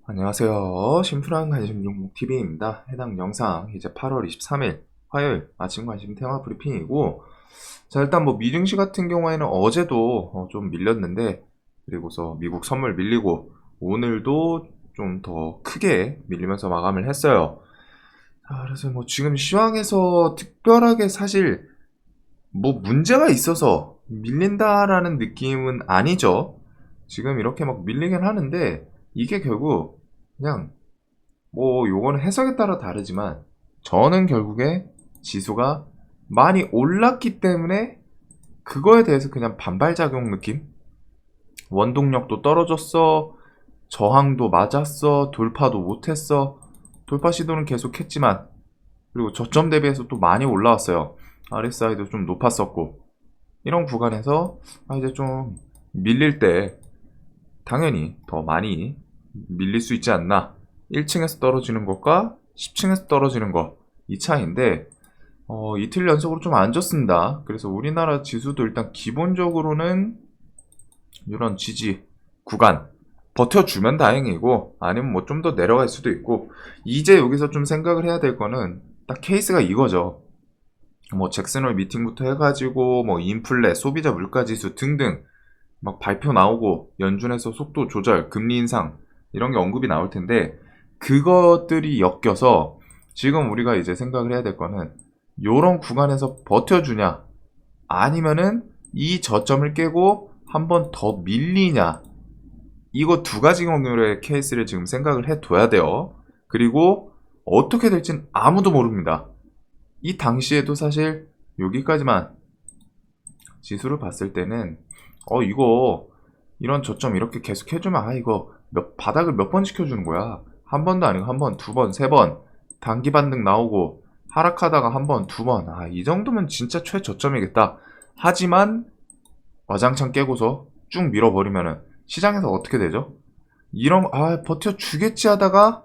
안녕하세요. 심플한 관심 종목TV입니다. 해당 영상 이제 8월 23일 화요일 아침 관심 테마 브리핑이고, 자, 일단 뭐 미증시 같은 경우에는 어제도 좀 밀렸는데, 그리고서 미국 선물 밀리고 오늘도 좀 더 크게 밀리면서 마감을 했어요. 자, 그래서 뭐 지금 시황에서 특별하게 사실 뭐 문제가 있어서 밀린다라는 느낌은 아니죠. 지금 이렇게 막 밀리긴 하는데, 이게 결국 그냥 뭐 요거는 해석에 따라 다르지만, 저는 결국에 지수가 많이 올랐기 때문에 그거에 대해서 그냥 반발작용 느낌? 원동력도 떨어졌어, 저항도 맞았어, 돌파도 못했어. 돌파 시도는 계속 했지만, 그리고 저점 대비해서 또 많이 올라왔어요. RSI도 좀 높았었고, 이런 구간에서 이제 좀 밀릴 때 당연히 더 많이 밀릴 수 있지 않나. 1층에서 떨어지는 것과 10층에서 떨어지는 것, 이 차이인데, 이틀 연속으로 좀 안 좋습니다. 그래서 우리나라 지수도 일단 기본적으로는 이런 지지 구간 버텨주면 다행이고, 아니면 뭐 좀 더 내려갈 수도 있고. 이제 여기서 좀 생각을 해야 될 거는 딱 케이스가 이거죠. 뭐 잭슨홀 미팅부터 해가지고 뭐 인플레, 소비자 물가지수 등등 막 발표 나오고, 연준에서 속도 조절, 금리 인상, 이런 게 언급이 나올 텐데, 그것들이 엮여서 지금 우리가 이제 생각을 해야 될 거는, 요런 구간에서 버텨주냐, 아니면은 이 저점을 깨고 한 번 더 밀리냐, 이거 두 가지 경우의 케이스를 지금 생각을 해둬야 돼요. 그리고 어떻게 될진 아무도 모릅니다. 이 당시에도 사실 여기까지만 지수를 봤을 때는 이거 이런 저점 이렇게 계속 해주면 이거 바닥을 몇 번 지켜주는 거야. 한 번도 아니고 한 번, 두 번, 세 번 단기 반등 나오고 하락하다가 한 번, 두 번, 이 정도면 진짜 최저점이겠다. 하지만 와장창 깨고서 쭉 밀어버리면은 시장에서 어떻게 되죠? 이런 버텨주겠지 하다가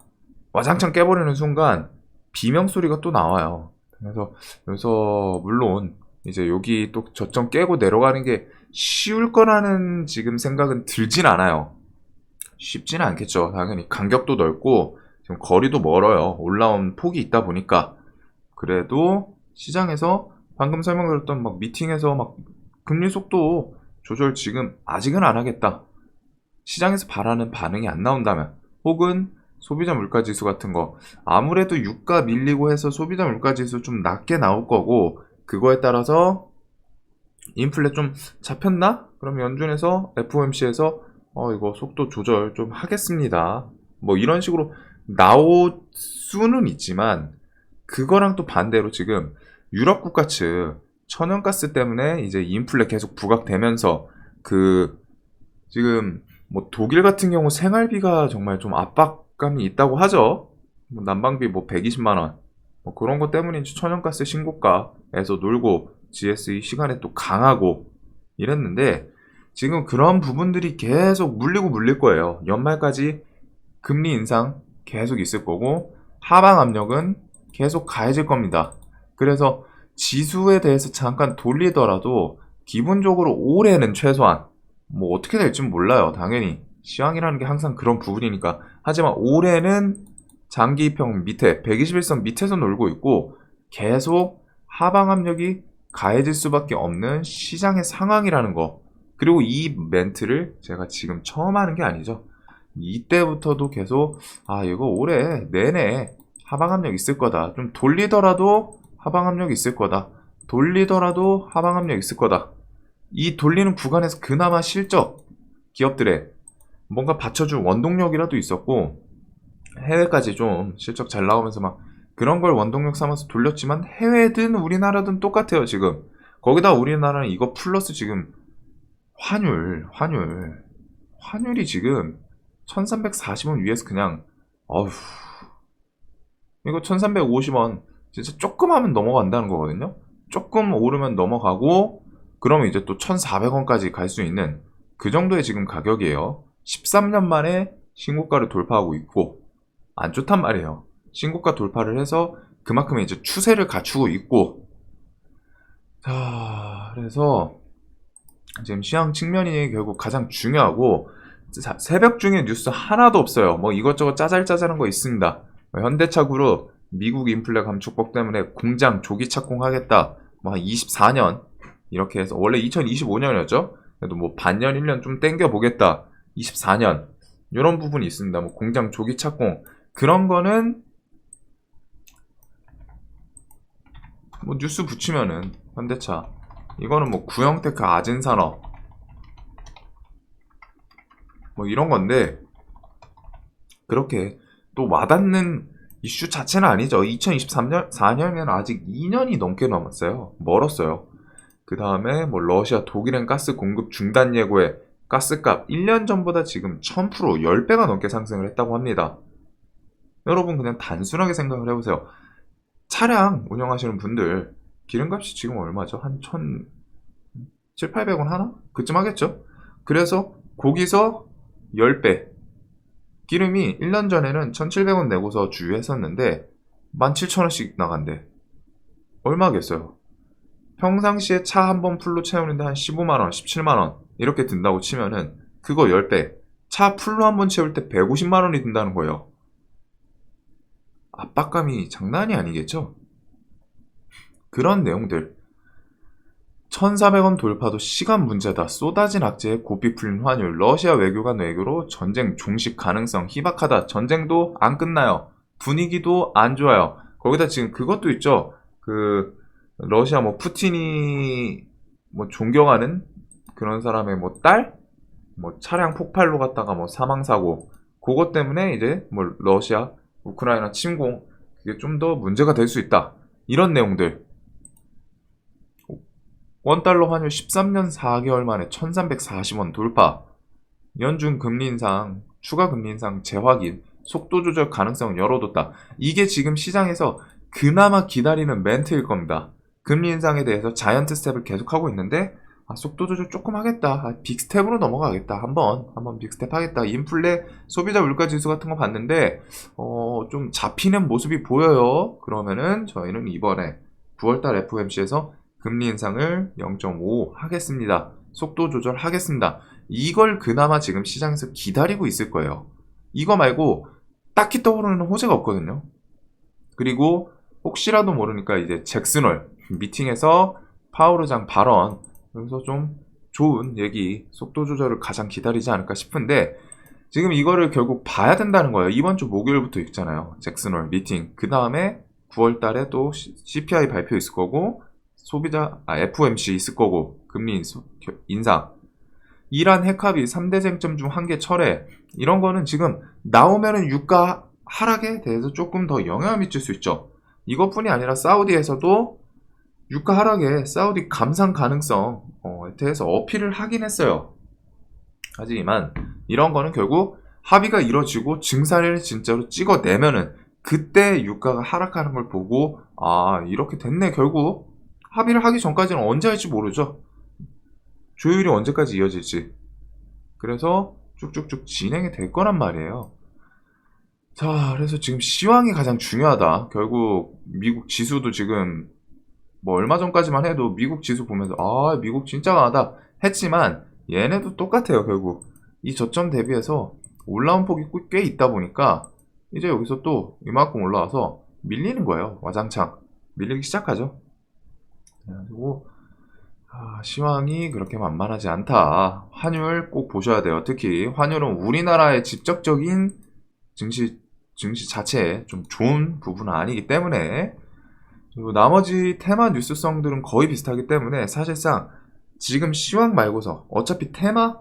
와장창 깨버리는 순간 비명 소리가 또 나와요. 그래서 여기서 물론 이제 여기 또 저점 깨고 내려가는 게 쉬울 거라는 지금 생각은 들진 않아요. 쉽지는 않겠죠. 당연히 간격도 넓고 지금 거리도 멀어요. 올라온 폭이 있다 보니까. 그래도 시장에서 방금 설명드렸던 막 미팅에서 막 금리 속도 조절 지금 아직은 안 하겠다, 시장에서 바라는 반응이 안 나온다면, 혹은 소비자 물가지수 같은 거, 아무래도 유가 밀리고 해서 소비자 물가지수 좀 낮게 나올 거고, 그거에 따라서 인플레 좀 잡혔나? 그럼 연준에서 FOMC에서 이거 속도 조절 좀 하겠습니다, 뭐 이런 식으로 나올 수는 있지만, 그거랑 또 반대로 지금 유럽 국가 측 천연가스 때문에 이제 인플레 계속 부각되면서, 지금 뭐 독일 같은 경우 생활비가 정말 좀 압박감이 있다고 하죠. 뭐 난방비 뭐 120만 원, 뭐 그런 것 때문인지 천연가스 신고가에서 놀고 GSE 시간에 또 강하고 이랬는데, 지금 그런 부분들이 계속 물리고 물릴 거예요. 연말까지 금리 인상 계속 있을 거고, 하방 압력은 계속 가해질 겁니다. 그래서 지수에 대해서 잠깐 돌리더라도 기본적으로 올해는 최소한, 뭐 어떻게 될지 몰라요. 당연히 시황이라는 게 항상 그런 부분이니까. 하지만 올해는 장기평 밑에 121선 밑에서 놀고 있고, 계속 하방 압력이 가해질 수밖에 없는 시장의 상황이라는 거. 그리고 이 멘트를 제가 지금 처음 하는 게 아니죠. 이때부터도 계속 이거 올해 내내 하방 압력 있을 거다, 좀 돌리더라도 하방 압력 있을 거다, 돌리더라도 하방 압력 있을 거다. 이 돌리는 구간에서 그나마 실적 기업들의 뭔가 받쳐줄 원동력이라도 있었고, 해외까지 좀 실적 잘 나오면서 막 그런 걸 원동력 삼아서 돌렸지만, 해외든 우리나라든 똑같아요 지금. 거기다 우리나라는 이거 플러스 지금 환율이 지금 1340원 위에서 그냥 어휴, 이거 1350원 진짜 조금 하면 넘어간다는 거거든요. 조금 오르면 넘어가고, 그러면 이제 또 1400원까지 갈 수 있는 그 정도의 지금 가격이에요. 13년 만에 신고가를 돌파하고 있고, 안 좋단 말이에요. 신고가 돌파를 해서 그만큼의 이제 추세를 갖추고 있고. 자, 그래서 지금 시황 측면이 결국 가장 중요하고, 새벽 중에 뉴스 하나도 없어요. 뭐 이것저것 짜잘짜잘한 거 있습니다. 현대차 그룹 미국 인플레 감축법 때문에 공장 조기 착공하겠다. 뭐 한 24년 이렇게 해서 원래 2025년이었죠. 그래도 뭐 반년 1년 좀 땡겨 보겠다. 24년 이런 부분이 있습니다. 뭐 공장 조기 착공 그런 거는 뭐 뉴스 붙이면은 현대차 이거는 뭐 구형테크 아진산업 뭐 이런 건데 그렇게 또 와닿는 이슈 자체는 아니죠. 2023년 4년에는 아직 2년이 넘게 남았어요. 멀었어요. 그 다음에 뭐 러시아 독일행 가스 공급 중단 예고에 가스값 1년 전보다 지금 1000% 10배가 넘게 상승을 했다고 합니다. 여러분 그냥 단순하게 생각을 해보세요. 차량 운영하시는 분들 기름값이 지금 얼마죠? 한 1,700~800원 하나? 그쯤 하겠죠? 그래서 거기서 10배 기름이 1년 전에는 1,700원 내고서 주유했었는데 17,000원씩 나간대. 얼마겠어요? 평상시에 차 한 번 풀로 채우는데 한 15만원, 17만원 이렇게 든다고 치면은 그거 10배 차 풀로 한 번 채울 때 150만원이 든다는 거예요. 압박감이 장난이 아니겠죠? 그런 내용들 1,400원 돌파도 시간 문제다. 쏟아진 악재에 고삐 풀린 환율. 러시아 외교관 외교로 전쟁 종식 가능성 희박하다. 전쟁도 안 끝나요. 분위기도 안 좋아요. 거기다 지금 그것도 있죠. 그 러시아 뭐 푸틴이 뭐 존경하는 그런 사람의 뭐 딸? 뭐 차량 폭발로 갔다가 뭐 사망사고. 그것 때문에 이제 뭐 러시아 우크라이나 침공 그게 좀 더 문제가 될 수 있다. 이런 내용들. 원달러 환율 13년 4개월 만에 1340원 돌파. 연준 금리 인상, 추가 금리 인상 재확인, 속도 조절 가능성을 열어뒀다. 이게 지금 시장에서 그나마 기다리는 멘트일 겁니다. 금리 인상에 대해서 자이언트 스텝을 계속하고 있는데 속도 조절 조금 하겠다. 빅스텝으로 넘어가겠다. 한번 빅스텝 하겠다. 인플레, 소비자 물가 지수 같은 거 봤는데 좀 잡히는 모습이 보여요. 그러면은 저희는 이번에 9월달 FOMC에서 금리 인상을 0.5 하겠습니다. 속도 조절하겠습니다. 이걸 그나마 지금 시장에서 기다리고 있을 거예요. 이거 말고 딱히 떠오르는 호재가 없거든요. 그리고 혹시라도 모르니까 이제 잭슨홀 미팅에서 파월 의장 발언 여기서 좀 좋은 얘기 속도 조절을 가장 기다리지 않을까 싶은데 지금 이거를 결국 봐야 된다는 거예요. 이번 주 목요일부터 있잖아요. 잭슨홀 미팅. 그 다음에 9월 달에 또 CPI 발표 있을 거고 FOMC 있을 거고 금리 인상 이란 핵합의 3대 쟁점 중 한 개 철회 이런 거는 지금 나오면은 유가 하락에 대해서 조금 더 영향을 미칠 수 있죠. 이것뿐이 아니라 사우디에서도 유가 하락에 사우디 감산 가능성에 대해서 어필을 하긴 했어요. 하지만 이런 거는 결국 합의가 이루어지고 증산을 진짜로 찍어내면은 그때 유가가 하락하는 걸 보고 이렇게 됐네. 결국 합의를 하기 전까지는 언제 할지 모르죠. 조율이 언제까지 이어질지. 그래서 쭉쭉쭉 진행이 될 거란 말이에요. 자, 그래서 지금 시황이 가장 중요하다. 결국 미국 지수도 지금 뭐 얼마 전까지만 해도 미국 지수 보면서 미국 진짜 강하다 했지만 얘네도 똑같아요. 결국 이 저점 대비해서 올라온 폭이 꽤 있다 보니까 이제 여기서 또 이만큼 올라와서 밀리는 거예요. 와장창 밀리기 시작하죠. 그리고 시황이 그렇게 만만하지 않다. 환율 꼭 보셔야 돼요. 특히 환율은 우리나라의 직접적인 증시 자체에 좀 좋은 부분은 아니기 때문에 그리고 나머지 테마 뉴스성들은 거의 비슷하기 때문에 사실상 지금 시황 말고서 어차피 테마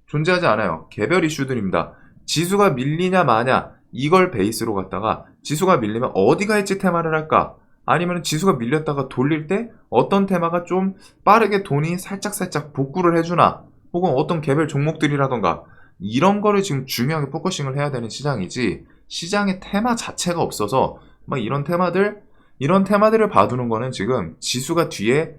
존재하지 않아요. 개별 이슈들입니다. 지수가 밀리냐 마냐 이걸 베이스로 갖다가 지수가 밀리면 어디가 엣지 테마를 할까? 아니면 지수가 밀렸다가 돌릴 때 어떤 테마가 좀 빠르게 돈이 살짝 복구를 해주나 혹은 어떤 개별 종목들이라던가 이런 거를 지금 중요하게 포커싱을 해야 되는 시장이지 시장의 테마 자체가 없어서 막 이런 테마들을 봐두는 거는 지금 지수가 뒤에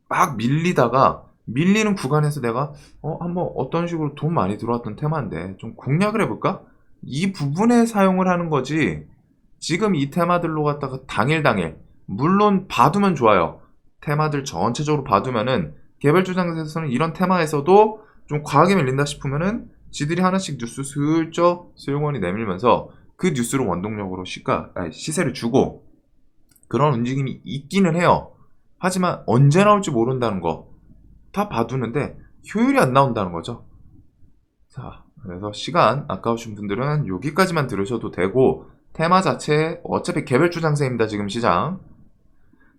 막 밀리다가 밀리는 구간에서 내가 한번 어떤 식으로 돈 많이 들어왔던 테마인데 좀 공략을 해볼까? 이 부분에 사용을 하는 거지 지금 이 테마들로 갖다가 당일 물론 봐두면 좋아요. 테마들 전체적으로 봐두면은 개별 주장에서는 이런 테마에서도 좀 과하게 밀린다 싶으면은 지들이 하나씩 뉴스 슬쩍 소용원이 내밀면서 그 뉴스를 원동력으로 시세를 주고 그런 움직임이 있기는 해요. 하지만 언제 나올지 모른다는 거 다 봐두는데 효율이 안 나온다는 거죠. 자, 그래서 시간 아까우신 분들은 여기까지만 들으셔도 되고 테마 자체 어차피 개별주 장세입니다. 지금 시장.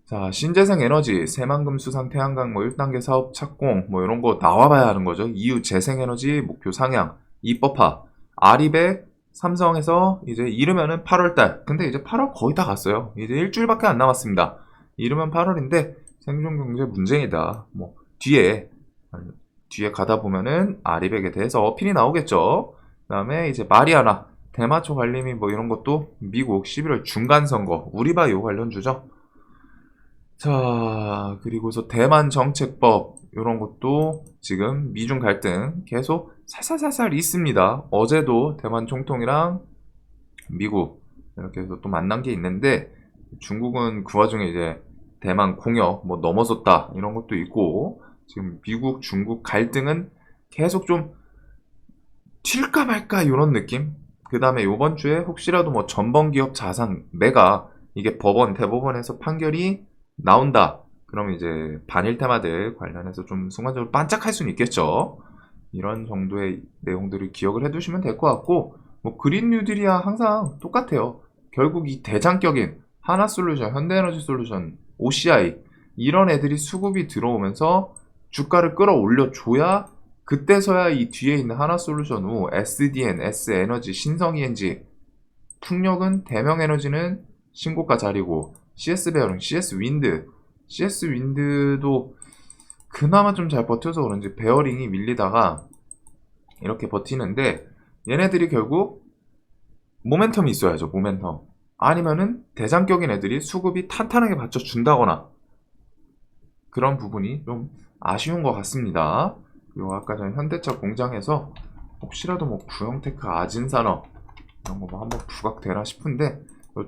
자, 신재생 에너지, 새만금 수상 태양광 뭐 1단계 사업 착공 뭐 이런 거 나와봐야 하는 거죠. 이후 재생에너지 목표 상향, 입법화, 아리백, 삼성에서 이제 이르면은 8월달. 근데 이제 8월 거의 다 갔어요. 이제 일주일밖에 안 남았습니다. 이르면 8월인데 생존경제 문제이다. 뭐 뒤에 가다 보면은 아리백에 대해서 어필이 나오겠죠. 그다음에 이제 마리아나, 대마초 관리미 뭐 이런 것도 미국 11월 중간 선거, 우리바이오 관련주죠. 자, 그리고서 대만 정책법 이런 것도 지금 미중 갈등 계속 살살살살 있습니다. 어제도 대만 총통이랑 미국 이렇게 해서 또 만난 게 있는데 중국은 그 와중에 이제 대만 공역 뭐 넘어섰다 이런 것도 있고 지금 미국 중국 갈등은 계속 좀 튈까 말까 이런 느낌. 그 다음에 이번 주에 혹시라도 뭐 전범기업 자산 매각 이게 대법원에서 판결이 나온다. 그러면 이제 반일 테마들 관련해서 좀 순간적으로 반짝할 수는 있겠죠. 이런 정도의 내용들을 기억을 해두시면 될 것 같고 뭐 그린 뉴딜이야 항상 똑같아요. 결국 이 대장격인 하나솔루션, 현대에너지솔루션, OCI 이런 애들이 수급이 들어오면서 주가를 끌어올려줘야 그때서야 이 뒤에 있는 하나솔루션 후 SDN, S에너지, 신성ENG, 풍력은 대명에너지는 신고가 자리고 CS베어링, CS윈드도 그나마 좀 잘 버텨서 그런지 베어링이 밀리다가 이렇게 버티는데 얘네들이 결국 모멘텀이 있어야죠. 모멘텀. 아니면은 대장격인 애들이 수급이 탄탄하게 받쳐준다거나 그런 부분이 좀 아쉬운 것 같습니다. 그리고 아까 전에 현대차 공장에서 혹시라도 뭐 구형테크 아진산업 이런 거 뭐 한번 부각되나 싶은데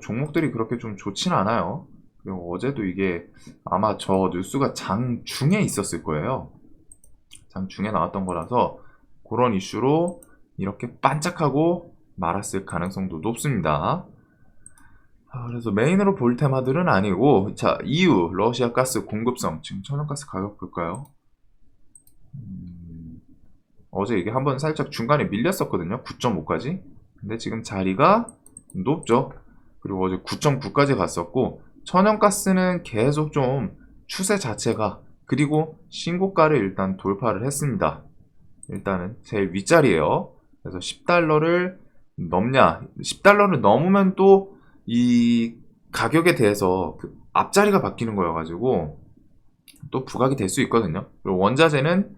종목들이 그렇게 좀 좋진 않아요. 그리고 어제도 이게 아마 저 뉴스가 장중에 있었을 거예요. 장중에 나왔던 거라서 그런 이슈로 이렇게 반짝하고 말았을 가능성도 높습니다. 그래서 메인으로 볼 테마들은 아니고 자 EU 러시아 가스 공급성 지금 천연가스 가격 볼까요? 어제 이게 한번 살짝 중간에 밀렸었거든요. 9.5까지. 근데 지금 자리가 높죠. 그리고 어제 9.9까지 갔었고 천연가스는 계속 좀 추세 자체가 그리고 신고가를 일단 돌파를 했습니다. 일단은 제일 윗자리에요. 그래서 10달러를 넘냐 10달러를 넘으면 또 이 가격에 대해서 그 앞자리가 바뀌는 거여가지고 또 부각이 될 수 있거든요. 그리고 원자재는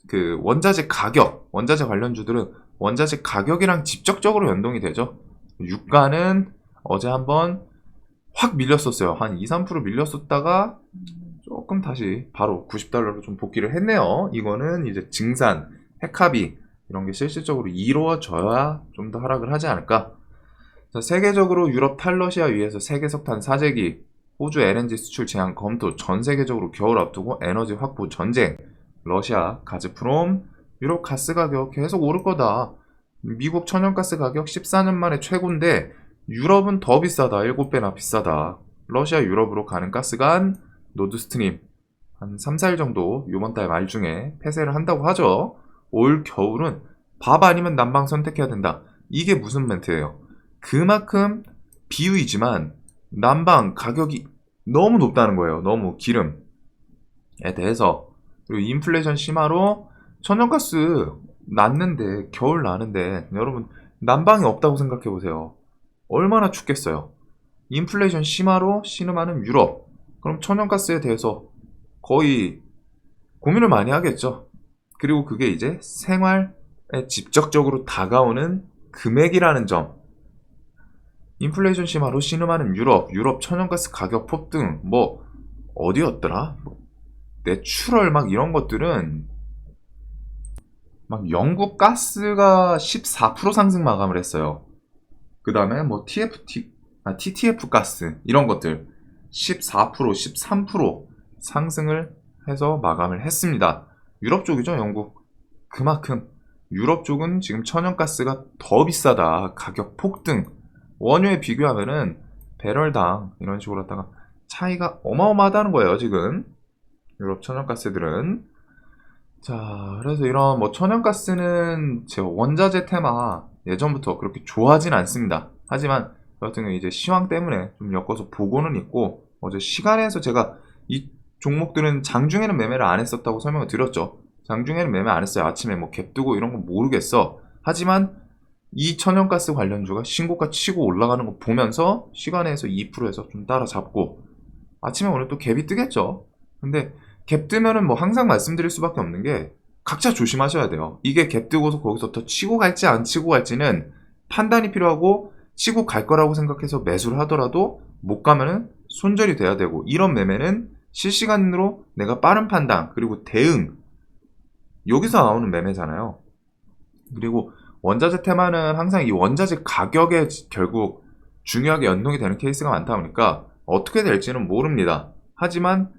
그 원자재 가격, 원자재 관련주들은 원자재 가격이랑 직접적으로 연동이 되죠. 유가는 어제 한번 확 밀렸었어요. 한 2, 3% 밀렸었다가 조금 다시 바로 90달러로 좀 복귀를 했네요. 이거는 이제 증산, 핵합의 이런 게 실질적으로 이루어져야 좀 더 하락을 하지 않을까. 자, 세계적으로 유럽 탈러시아 위에서 세계 석탄 사재기, 호주 LNG 수출 제한 검토, 전 세계적으로 겨울 앞두고 에너지 확보 전쟁, 러시아 가즈프롬, 유럽 가스 가격 계속 오를 거다. 미국 천연가스 가격 14년 만에 최고인데 유럽은 더 비싸다. 7배나 비싸다. 러시아 유럽으로 가는 가스관 노드스트림 한 3, 4일 정도 이번 달 말 중에 폐쇄를 한다고 하죠. 올 겨울은 밥 아니면 난방 선택해야 된다. 이게 무슨 멘트예요? 그만큼 비유이지만 난방 가격이 너무 높다는 거예요. 너무 기름에 대해서. 그리고 인플레이션 심화로 천연가스 났는데 겨울 나는데 여러분 난방이 없다고 생각해 보세요. 얼마나 춥겠어요. 인플레이션 심화로 신음하는 유럽. 그럼 천연가스에 대해서 거의 고민을 많이 하겠죠. 그리고 그게 이제 생활에 직접적으로 다가오는 금액이라는 점. 인플레이션 심화로 신음하는 유럽 천연가스 가격 폭등, 뭐, 어디였더라? 내추럴 막 이런 것들은, 막 영국 가스가 14% 상승 마감을 했어요. 그 다음에 뭐 TTF 가스, 이런 것들, 14%, 13% 상승을 해서 마감을 했습니다. 유럽 쪽이죠, 영국. 그만큼 유럽 쪽은 지금 천연가스가 더 비싸다. 가격 폭등. 원유에 비교하면은 배럴당 이런 식으로 하다가 차이가 어마어마하다는 거예요, 지금. 유럽 천연가스들은. 자, 그래서 이런 뭐 천연가스는 제 원자재 테마 예전부터 그렇게 좋아하진 않습니다. 하지만 저 같은 경우 이제 시황 때문에 좀 엮어서 보고는 있고, 어제 시간에서 제가 이 종목들은 장중에는 매매를 안 했었다고 설명을 드렸죠. 장중에는 매매 안 했어요. 아침에 뭐 갭 뜨고 이런 건 모르겠어. 하지만 이 천연가스 관련주가 신고가 치고 올라가는 거 보면서 시간에서 2%에서 좀 따라잡고, 아침에 오늘 또 갭이 뜨겠죠. 근데 갭 뜨면은 뭐 항상 말씀드릴 수밖에 없는 게 각자 조심하셔야 돼요. 이게 갭 뜨고서 거기서 더 치고 갈지 안 치고 갈지는 판단이 필요하고, 치고 갈 거라고 생각해서 매수를 하더라도 못 가면은 손절이 돼야 되고, 이런 매매는 실시간으로 내가 빠른 판단 그리고 대응, 여기서 나오는 매매잖아요. 그리고 원자재 테마는 항상 이 원자재 가격에 결국 중요하게 연동이 되는 케이스가 많다 보니까 어떻게 될지는 모릅니다. 하지만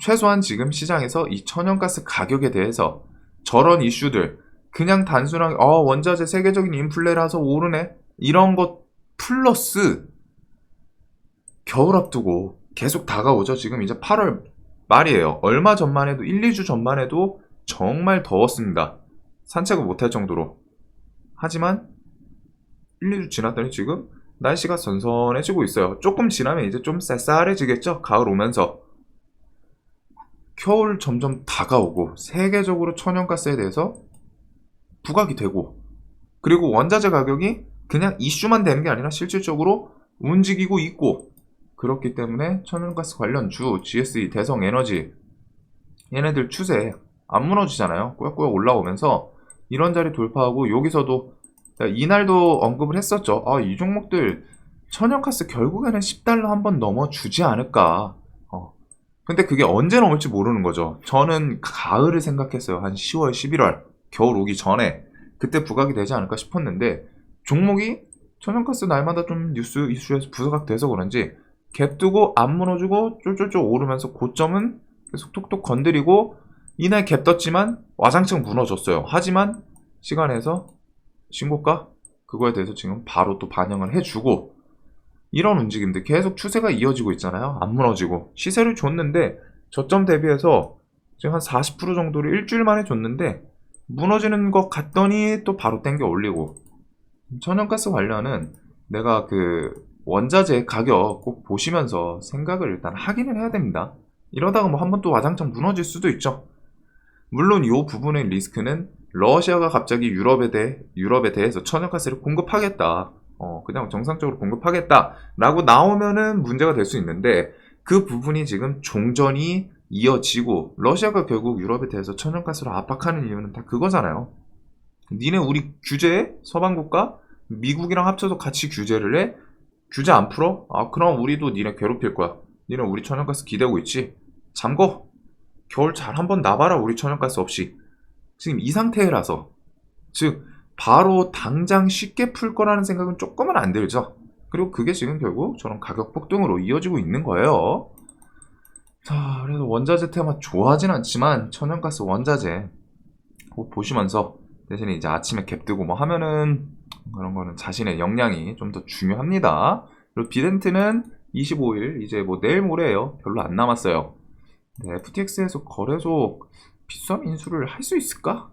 최소한 지금 시장에서 이 천연가스 가격에 대해서 저런 이슈들, 그냥 단순하게 원자재 세계적인 인플레라서 오르네, 이런 것 플러스 겨울 앞두고 계속 다가오죠. 지금 이제 8월 말이에요. 얼마 전만 해도 1, 2주 전만 해도 정말 더웠습니다. 산책을 못할 정도로. 하지만 1, 2주 지났더니 지금 날씨가 선선해지고 있어요. 조금 지나면 이제 좀 쌀쌀해지겠죠. 가을 오면서. 겨울 점점 다가오고 세계적으로 천연가스에 대해서 부각이 되고, 그리고 원자재 가격이 그냥 이슈만 되는 게 아니라 실질적으로 움직이고 있고, 그렇기 때문에 천연가스 관련주 GSE, 대성에너지 얘네들 추세 안 무너지잖아요. 꾸역꾸역 올라오면서 이런 자리 돌파하고, 여기서도 이날도 언급을 했었죠. 이 종목들 천연가스 결국에는 10달러 한번 넘어주지 않을까. 근데 그게 언제 넘을지 모르는 거죠. 저는 가을을 생각했어요. 한 10월, 11월, 겨울 오기 전에 그때 부각이 되지 않을까 싶었는데, 종목이 천연가스 날마다 좀 이슈에서 부각돼서 그런지 갭 두고 안 무너지고 쫄쫄쫄 오르면서 고점은 계속 톡톡 건드리고, 이날 갭 떴지만 와장창 무너졌어요. 하지만 시간에서 신고가 그거에 대해서 지금 바로 또 반영을 해주고, 이런 움직임들 계속 추세가 이어지고 있잖아요. 안 무너지고 시세를 줬는데 저점 대비해서 지금 한 40% 정도를 일주일 만에 줬는데 무너지는 것 같더니 또 바로 땡겨 올리고. 천연가스 관련은 내가 그 원자재 가격 꼭 보시면서 생각을 일단 하기는 해야 됩니다. 이러다가 뭐 한번 또 와장창 무너질 수도 있죠. 물론 이 부분의 리스크는 러시아가 갑자기 유럽에 대해서 천연가스를 공급하겠다, 그냥 정상적으로 공급하겠다라고 나오면은 문제가 될 수 있는데, 그 부분이 지금 종전이 이어지고 러시아가 결국 유럽에 대해서 천연가스로 압박하는 이유는 다 그거잖아요. 니네 우리 규제해? 서방 국가? 미국이랑 합쳐서 같이 규제를 해? 규제 안 풀어? 그럼 우리도 니네 괴롭힐 거야. 니네 우리 천연가스 기대고 있지? 잠궈. 겨울 잘 한번 나봐라, 우리 천연가스 없이. 지금 이 상태라서, 즉 바로 당장 쉽게 풀 거라는 생각은 조금은 안 들죠. 그리고 그게 지금 결국 저런 가격 폭등으로 이어지고 있는 거예요. 자, 그래서 원자재 테마 좋아하진 않지만 천연가스 원자재 꼭 보시면서, 대신에 이제 아침에 갭 뜨고 뭐 하면은 그런 거는 자신의 역량이 좀 더 중요합니다. 그리고 비덴트는 25일 이제 뭐 내일 모레예요. 별로 안 남았어요. 네, FTX에서 거래소 빗썸 인수를 할 수 있을까?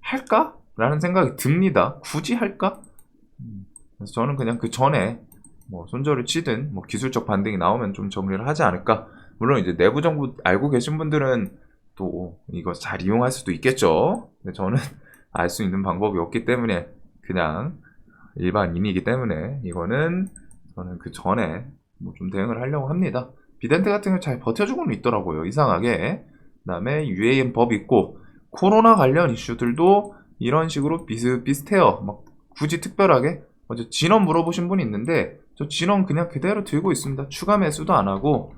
할까? 라는 생각이 듭니다. 굳이 할까? 그래서 저는 그냥 그 전에 뭐 손절을 치든 뭐 기술적 반등이 나오면 좀 정리를 하지 않을까. 물론 이제 내부 정보 알고 계신 분들은 또 이거 잘 이용할 수도 있겠죠. 근데 저는 알 수 있는 방법이 없기 때문에, 그냥 일반인이기 때문에 이거는 저는 그 전에 뭐 좀 대응을 하려고 합니다. 비덴트 같은 거 잘 버텨주고는 있더라고요, 이상하게. 그 다음에 UAM 법 있고, 코로나 관련 이슈들도 이런 식으로 비슷비슷해요. 막 굳이 특별하게. 어제 진원 물어보신 분이 있는데, 저 진원 그냥 그대로 들고 있습니다. 추가 매수도 안 하고,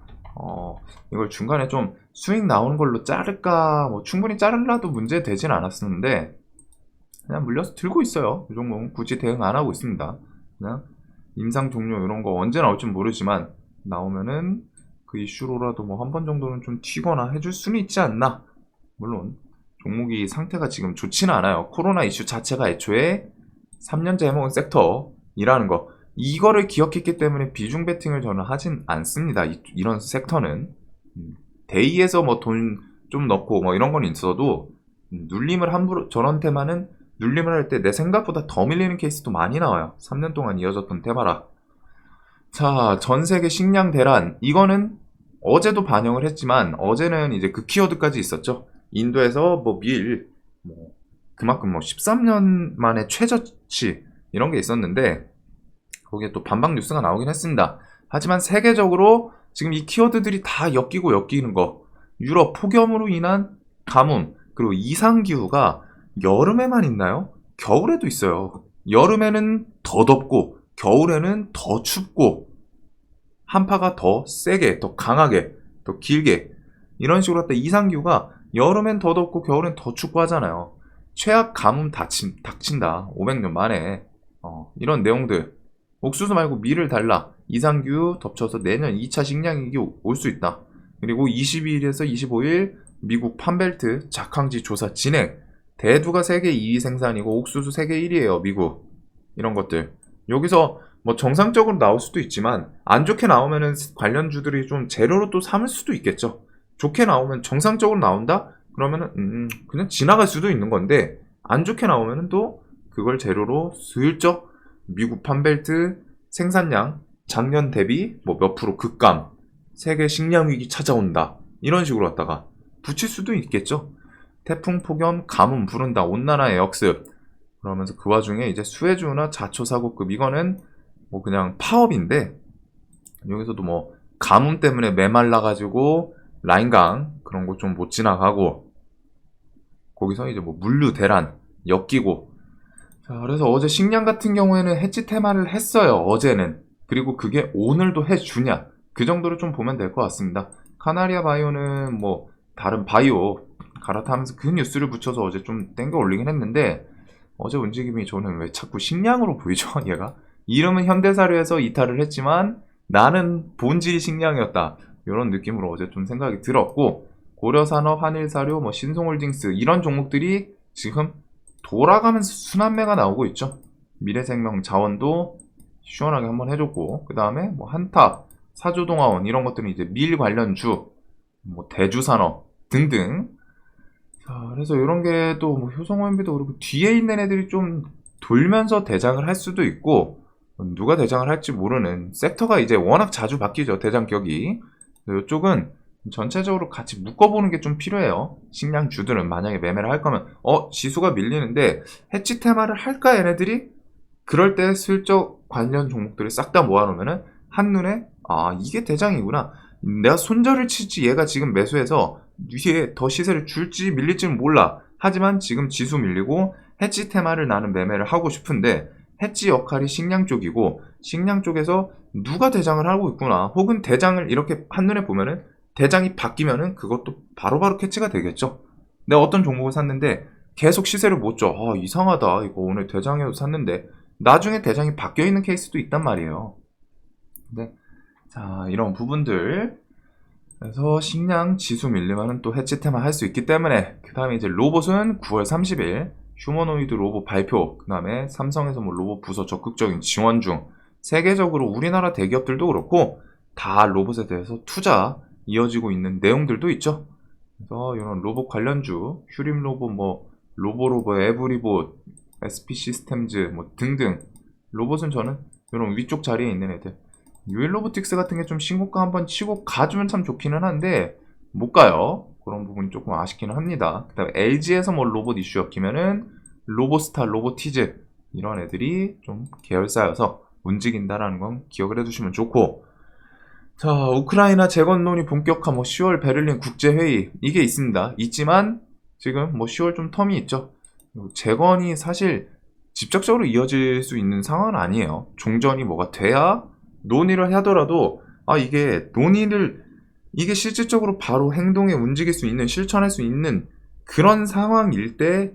이걸 중간에 좀 수익 나오는 걸로 자를까, 뭐 충분히 자르려도 문제 되진 않았었는데 그냥 물려서 들고 있어요. 이 종목은 굳이 대응 안 하고 있습니다. 그냥 임상 종료 이런 거 언제 나올지 모르지만 나오면은 그 이슈로라도 뭐 한 번 정도는 좀 튀거나 해줄 수는 있지 않나. 물론 종목이 상태가 지금 좋지는 않아요. 코로나 이슈 자체가 애초에 3년째 해먹은 섹터이라는 거. 이거를 기억했기 때문에 비중 베팅을 저는 하진 않습니다. 이런 섹터는. 데이에서 뭐 돈 좀 넣고 뭐 이런 건 있어도 눌림을 함부로, 저런 테마는 눌림을 할 때 내 생각보다 더 밀리는 케이스도 많이 나와요. 3년 동안 이어졌던 테마라. 자, 전 세계 식량 대란. 이거는 어제도 반영을 했지만 어제는 이제 그 키워드까지 있었죠. 인도에서 뭐 그만큼 뭐 13년 만에 최저치 이런 게 있었는데 거기에 또 반박 뉴스가 나오긴 했습니다. 하지만 세계적으로 지금 이 키워드들이 다 엮이는 거. 유럽 폭염으로 인한 가뭄, 그리고 이상기후가 여름에만 있나요? 겨울에도 있어요. 여름에는 더 덥고 겨울에는 더 춥고 한파가 더 세게, 더 강하게, 더 길게 이런 식으로 했다. 이상기후가 여름엔 더 덥고 겨울엔 더 춥고 하잖아요. 최악 가뭄 닥친다. 500년 만에. 이런 내용들. 옥수수 말고 밀을 달라. 이상기후 덮쳐서 내년 2차 식량위기 올 수 있다. 그리고 22일에서 25일 미국 판벨트 작황지 조사 진행. 대두가 세계 2위 생산이고 옥수수 세계 1위예요. 미국. 이런 것들. 여기서 뭐 정상적으로 나올 수도 있지만 안 좋게 나오면은 관련주들이 좀 재료로 또 삼을 수도 있겠죠. 좋게 나오면 정상적으로 나온다? 그러면은 그냥 지나갈 수도 있는 건데 안 좋게 나오면은 또 그걸 재료로 슬쩍 미국 판벨트 생산량 작년 대비 뭐 몇 프로 급감, 세계 식량 위기 찾아온다 이런 식으로 갖다가 붙일 수도 있겠죠. 태풍, 폭염, 가뭄 부른다, 온난화의 역습. 그러면서 그 와중에 이제 수혜주나 자초사고급 이거는 뭐 그냥 파업인데 여기서도 뭐 가뭄 때문에 메말라가지고 라인강 그런 거 좀 못 지나가고 거기서 이제 뭐 물류 대란 엮이고. 자, 그래서 어제 식량 같은 경우에는 해지 테마를 했어요. 어제는. 그리고 그게 오늘도 해주냐 그 정도로 좀 보면 될 것 같습니다. 카나리아 바이오는 뭐 다른 바이오 갈아타면서 그 뉴스를 붙여서 어제 좀 땡겨 올리긴 했는데 어제 움직임이 저는 왜 자꾸 식량으로 보이죠? 얘가 이름은 현대사료에서 이탈을 했지만 나는 본질이 식량이었다 이런 느낌으로 어제 좀 생각이 들었고, 고려산업, 한일사료, 뭐 신송홀딩스 이런 종목들이 지금 돌아가면서 순환매가 나오고 있죠. 미래생명 자원도 시원하게 한번 해줬고, 그 다음에 뭐 한탑, 사조동화원 이런 것들은 이제 밀 관련주, 뭐 대주산업 등등. 자, 그래서 이런 게 또 뭐 효성원비도 그렇고 뒤에 있는 애들이 좀 돌면서 대장을 할 수도 있고, 누가 대장을 할지 모르는 섹터가 이제 워낙 자주 바뀌죠. 대장격이. 이쪽은 전체적으로 같이 묶어보는 게 좀 필요해요. 식량주들은 만약에 매매를 할 거면 지수가 밀리는데 해치 테마를 할까 얘네들이? 그럴 때 슬쩍 관련 종목들을 싹 다 모아놓으면은 한눈에 이게 대장이구나. 내가 손절을 칠지 얘가 지금 매수해서 뒤에 더 시세를 줄지 밀릴지는 몰라. 하지만 지금 지수 밀리고 해치 테마를 나는 매매를 하고 싶은데 해치 역할이 식량 쪽이고 식량 쪽에서 누가 대장을 하고 있구나. 혹은 대장을 이렇게 한눈에 보면은 대장이 바뀌면은 그것도 바로바로 캐치가 되겠죠. 내가 어떤 종목을 샀는데 계속 시세를 못 줘. 이상하다. 이거 오늘 대장에서 샀는데 나중에 대장이 바뀌어 있는 케이스도 있단 말이에요. 네. 자, 이런 부분들. 그래서 식량 지수 밀리면은 또 해치 테마 할 수 있기 때문에. 그 다음에 이제 로봇은 9월 30일 휴머노이드 로봇 발표. 그 다음에 삼성에서 뭐 로봇 부서 적극적인 지원 중. 세계적으로 우리나라 대기업들도 그렇고 다 로봇에 대해서 투자 이어지고 있는 내용들도 있죠. 그래서 이런 로봇 관련주, 휴림 로봇, 뭐 로보로봇, 에브리봇, SP 시스템즈 뭐 등등. 로봇은 저는 이런 위쪽 자리에 있는 애들. 유일로보틱스 같은 게 좀 신고가 한번 치고 가주면 참 좋기는 한데 못 가요. 그런 부분이 조금 아쉽기는 합니다. 그 다음에 LG에서 뭐 로봇 이슈 엮이면은 로보스타, 로보티즈 이런 애들이 좀 계열사여서 움직인다라는 건 기억을 해두시면 좋고. 자, 우크라이나 재건론이 본격화, 뭐 10월 베를린 국제회의 이게 있습니다. 있지만 지금 뭐 10월 좀 텀이 있죠. 재건이 사실 직접적으로 이어질 수 있는 상황은 아니에요. 종전이 뭐가 돼야 논의를 하더라도 이게 실질적으로 바로 행동에 움직일 수 있는, 실천할 수 있는 그런 상황일 때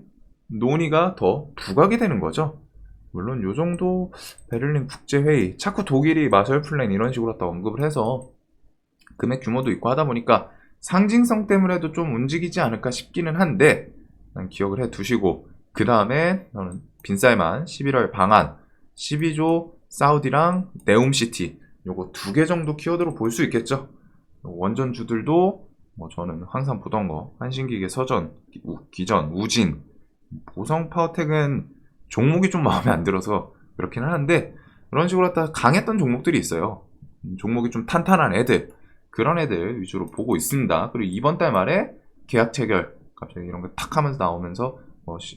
논의가 더 부각이 되는 거죠. 물론 요 정도 베를린 국제회의, 자꾸 독일이 마셜 플랜 이런 식으로 다 언급을 해서 금액 규모도 있고 하다 보니까 상징성 때문에도 좀 움직이지 않을까 싶기는 한데 기억을 해 두시고, 그 다음에 저는 빈살만 11월 방한 12조 사우디랑 네움시티 요거 2개 정도 키워드로 볼 수 있겠죠. 원전주들도 뭐 저는 항상 보던 거 한신기계, 서전, 기전, 우진, 보성 파워텍은 종목이 좀 마음에 안 들어서 그렇긴 하는데, 그런 식으로 갖다 강했던 종목들이 있어요. 종목이 좀 탄탄한 애들, 그런 애들 위주로 보고 있습니다. 그리고 이번 달 말에 계약 체결 갑자기 이런 거 탁 하면서 나오면서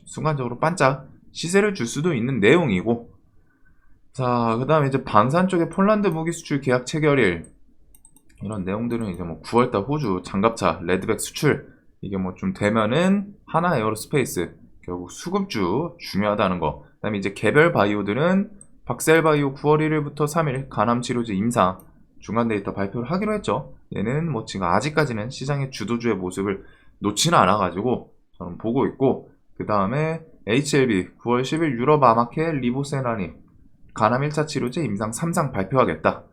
순간적으로 반짝 시세를 줄 수도 있는 내용이고, 자, 그 다음에 이제 방산 쪽에 폴란드 무기 수출 계약 체결일, 이런 내용들은 이제 뭐 9월달 호주 장갑차 레드백 수출, 이게 뭐 좀 되면은 하나 에어로스페이스 결국 수급주 중요하다는 거. 그 다음에 이제 개별 바이오들은 박셀바이오 9월 1일부터 3일 간암치료제 임상 중간 데이터 발표를 하기로 했죠. 얘는 뭐 지금 아직까지는 시장의 주도주의 모습을 놓지는 않아가지고 저는 보고 있고, 그 다음에 HLB 9월 10일 유럽 아마케 리보세라니 간암 1차 치료제 임상 3상 발표하겠다.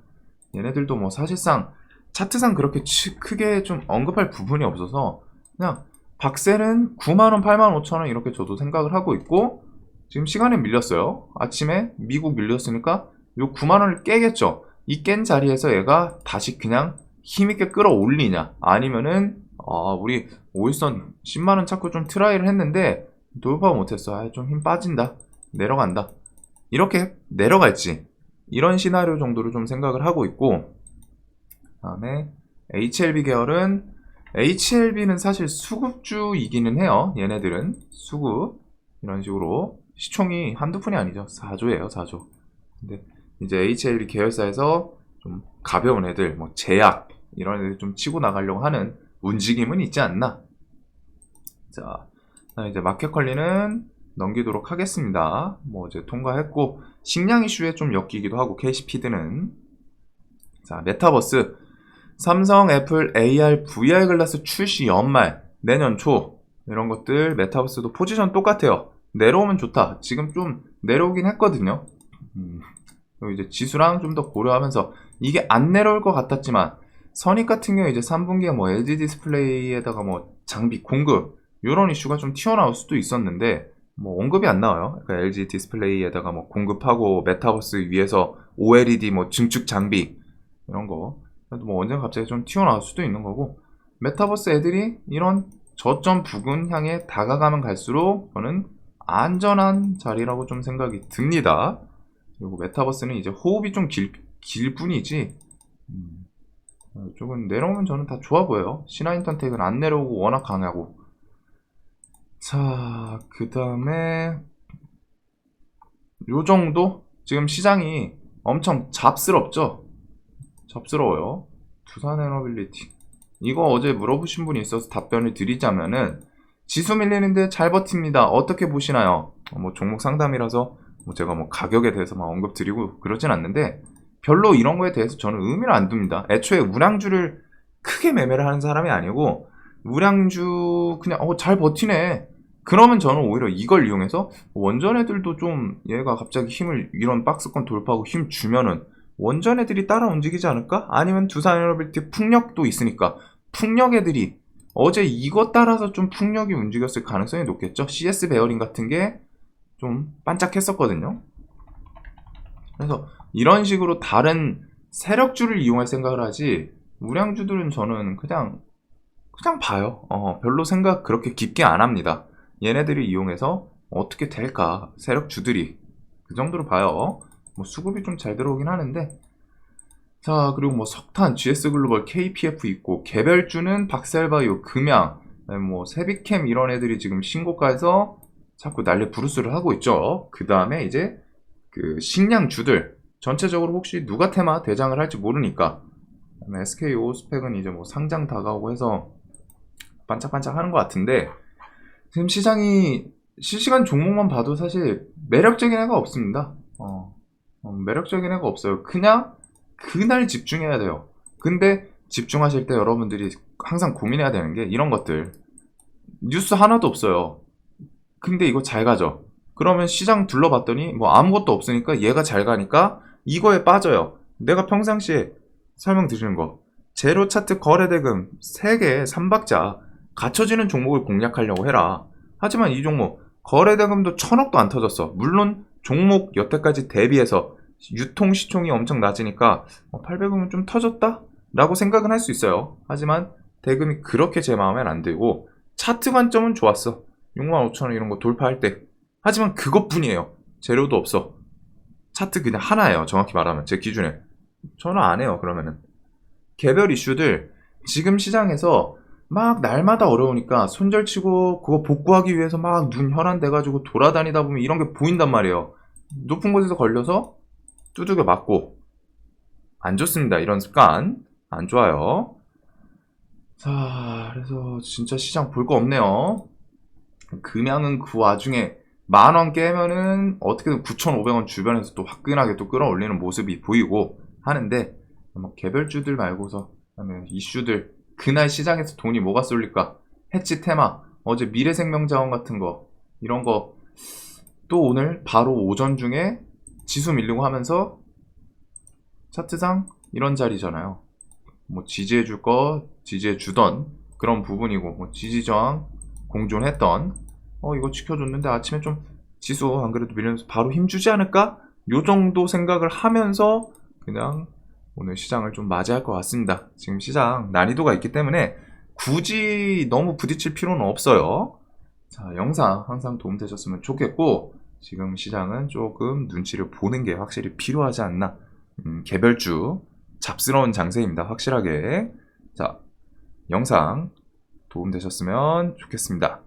얘네들도 뭐 사실상 차트상 그렇게 크게 좀 언급할 부분이 없어서 그냥 박셀은 9만원, 8만 5천원 이렇게 저도 생각을 하고 있고, 지금 시간에 밀렸어요. 아침에 미국 밀렸으니까 요 9만원을 깨겠죠. 이 깬 자리에서 얘가 다시 그냥 힘있게 끌어올리냐, 아니면은 우리 오일선 10만원 찾고 좀 트라이를 했는데 돌파 못했어, 좀 힘 빠진다, 내려간다, 이렇게 내려갈지, 이런 시나리오 정도로 좀 생각을 하고 있고, 그 다음에 HLB 계열은, HLB는 사실 수급주이기는 해요. 얘네들은 수급, 이런 식으로 시총이 한두 푼이 아니죠. 4조예요 4조. 근데 이제 HLB 계열사에서 좀 가벼운 애들, 뭐 제약 이런 애들 좀 치고 나가려고 하는 움직임은 있지 않나. 자, 이제 마켓컬리는 넘기도록 하겠습니다. 뭐 이제 통과했고, 식량 이슈에 좀 엮이기도 하고, KC피드는. 자, 메타버스, 삼성, 애플, AR, VR 글라스 출시 연말, 내년 초, 이런 것들. 메타버스도 포지션 똑같아요. 내려오면 좋다. 지금 좀 내려오긴 했거든요. 그리고 이제 지수랑 좀 더 고려하면서, 이게 안 내려올 것 같았지만 선익 같은 경우에 이제 3분기에 뭐 LG 디스플레이에다가 뭐 장비 공급 이런 이슈가 좀 튀어나올 수도 있었는데 뭐 언급이 안 나와요. 그러니까 LG 디스플레이에다가 뭐 공급하고 메타버스 위에서 OLED 뭐 증축 장비 이런 거, 그래도 뭐 언젠가 갑자기 좀 튀어나올 수도 있는 거고, 메타버스 애들이 이런 저점 부근 향해 다가가면 갈수록 저는 안전한 자리라고 좀 생각이 듭니다. 그리고 메타버스는 이제 호흡이 좀 길 뿐이지, 이쪽은 내려오면 저는 다 좋아 보여요. 신화인턴텍은 안 내려오고 워낙 강하고. 자, 그 다음에 요 정도? 지금 시장이 엄청 잡스럽죠? 잡스러워요. 두산에너빌리티, 이거 어제 물어보신 분이 있어서 답변을 드리자면은, 지수 밀리는데 잘 버팁니다. 어떻게 보시나요? 뭐 종목 상담이라서 뭐 제가 뭐 가격에 대해서 막 언급 드리고 그러진 않는데, 별로 이런 거에 대해서 저는 의미를 안 둡니다. 애초에 우량주를 크게 매매를 하는 사람이 아니고, 우량주 그냥 잘 버티네, 그러면 저는 오히려 이걸 이용해서 원전 애들도 좀 얘가 갑자기 힘을, 이런 박스권 돌파하고 힘 주면은 원전 애들이 따라 움직이지 않을까? 아니면 두산에너빌티 풍력도 있으니까 풍력 애들이 어제 이것 따라서 좀 풍력이 움직였을 가능성이 높겠죠. CS 베어링 같은 게 좀 반짝했었거든요. 그래서 이런 식으로 다른 세력주를 이용할 생각을 하지, 우량주들은 저는 그냥 봐요. 별로 생각 그렇게 깊게 안 합니다. 얘네들을 이용해서 어떻게 될까, 세력주들이 그 정도로 봐요. 뭐 수급이 좀 잘 들어오긴 하는데. 자, 그리고 뭐 석탄, GS글로벌, KPF 있고, 개별주는 박셀바이오, 금양, 뭐 세비캠 이런 애들이 지금 신고가에서 자꾸 난리 부르스를 하고 있죠. 그 다음에 이제 그 식량주들 전체적으로 혹시 누가 테마 대장을 할지 모르니까, 그다음에 SK 오스펙은 이제 뭐 상장 다가오고 해서 반짝반짝 하는 것 같은데, 지금 시장이 실시간 종목만 봐도 사실 매력적인 애가 없습니다. 매력적인 애가 없어요. 그냥 그날 집중해야 돼요. 근데 집중하실 때 여러분들이 항상 고민해야 되는 게 이런 것들. 뉴스 하나도 없어요. 근데 이거 잘 가죠. 그러면 시장 둘러봤더니 뭐 아무것도 없으니까 얘가 잘 가니까 이거에 빠져요. 내가 평상시에 설명드리는 거, 제로 차트 거래대금 3개 3박자 갖춰지는 종목을 공략하려고 해라. 하지만 이 종목 거래대금도 1000억도 안 터졌어. 물론 종목 여태까지 대비해서 유통 시총이 엄청 낮으니까 800억은 좀 터졌다? 라고 생각은 할 수 있어요. 하지만 대금이 그렇게 제 마음엔 안 들고 차트 관점은 좋았어. 65,000원 이런 거 돌파할 때. 하지만 그것뿐이에요. 재료도 없어. 차트 그냥 하나예요. 정확히 말하면 제 기준에. 저는 안 해요. 그러면은 개별 이슈들 지금 시장에서 막 날마다 어려우니까 손절치고 그거 복구하기 위해서 막 눈 혈안돼가지고 돌아다니다 보면 이런 게 보인단 말이에요. 높은 곳에서 걸려서 두들겨 맞고 안 좋습니다. 이런 습관 안 좋아요. 자, 그래서 진짜 시장 볼 거 없네요. 금양은 그 와중에 10,000원 깨면은 어떻게든 9,500원 주변에서 또 화끈하게 또 끌어올리는 모습이 보이고 하는데 뭐 개별주들 말고서 그다음에 이슈들 그날 시장에서 돈이 뭐가 쏠릴까? 해치 테마 어제 미래생명자원 같은 거 이런 거 또 오늘 바로 오전 중에 지수 밀리고 하면서 차트상 이런 자리잖아요. 뭐 지지해 줄 거 지지해 주던 그런 부분이고 뭐 지지 저항 공존했던 이거 지켜줬는데 아침에 좀 지수 안 그래도 밀리면서 바로 힘주지 않을까? 요 정도 생각을 하면서 그냥 오늘 시장을 좀 맞이할 것 같습니다. 지금 시장 난이도가 있기 때문에 굳이 너무 부딪힐 필요는 없어요. 자, 영상 항상 도움되셨으면 좋겠고 지금 시장은 조금 눈치를 보는 게 확실히 필요하지 않나. 개별주 잡스러운 장세입니다. 확실하게. 자, 영상 도움되셨으면 좋겠습니다.